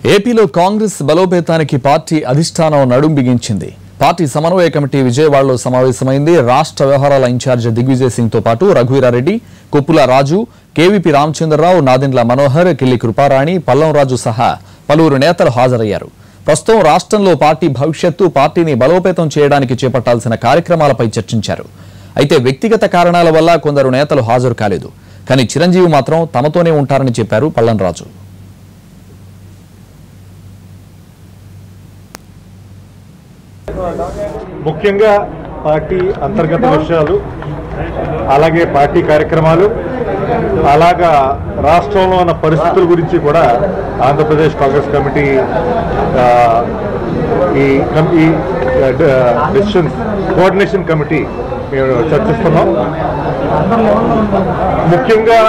ఏపీలో కాంగ్రెస్ బలోపేతానికి పార్టీ అధిష్టానం నడుం బిగించింది. పార్టీ సమన్వయ కమిటీ విజయవాడలో సమావేశమైంది. రాష్ట్ర వ్యవహారాల ఇన్ఛార్జ్ దిగ్విజయ్ సింగ్ తో పాటు రఘువీరారెడ్డి, కొప్పుల రాజు, కేవీపీ రామచంద్రరావు, నాదెండ్ల మనోహర్, కిల్లి కృపారాణి, పల్లం రాజు సహా పలువురు నేతలు హాజరయ్యారు. ప్రస్తుతం రాష్ట్రంలో పార్టీ భవిష్యత్తు, పార్టీని బలోపేతం చేయడానికి చేపట్టాల్సిన కార్యక్రమాలపై చర్చించారు. అయితే వ్యక్తిగత కారణాల వల్ల కొందరు నేతలు హాజరు కాలేదు. కానీ చిరంజీవి మాత్రం తమతోనే ఉంటారని చెప్పారు పల్లం రాజు. ముఖ్యంగా పార్టీ అంతర్గత విషయాలు, అలాగే పార్టీ కార్యక్రమాలు, అలాగా రాష్ట్రంలో ఉన్న పరిస్థితుల గురించి కూడా ఆంధ్రప్రదేశ్ కాంగ్రెస్ కమిటీ ఈ డెసిషన్స్ కోఆర్డినేషన్ కమిటీ మేము చర్చిస్తున్నాం. ముఖ్యంగా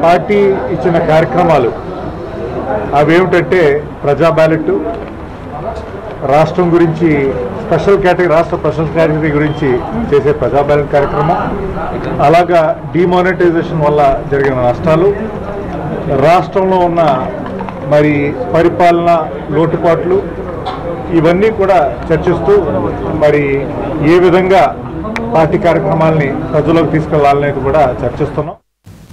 పార్టీ ఇచ్చిన కార్యక్రమాలు అవేమిటంటే ప్రజా బ్యాలెట్, రాష్ట్రం గురించి రాష్ట్ర స్పెషల్ కేటగిరీ గురించి చేసే ప్రజా బ్యాలెట్ కార్యక్రమం, అలాగా డిమానిటైజేషన్ వల్ల జరిగిన నష్టాలు, రాష్ట్రంలో ఉన్న మరి పరిపాలన లోటుపాట్లు, ఇవన్నీ కూడా చర్చిస్తూ మరి ఏ విధంగా పార్టీ కార్యక్రమాలని ప్రజలకు తీసుకెళ్లాలనేది కూడా చర్చిస్తున్నాం.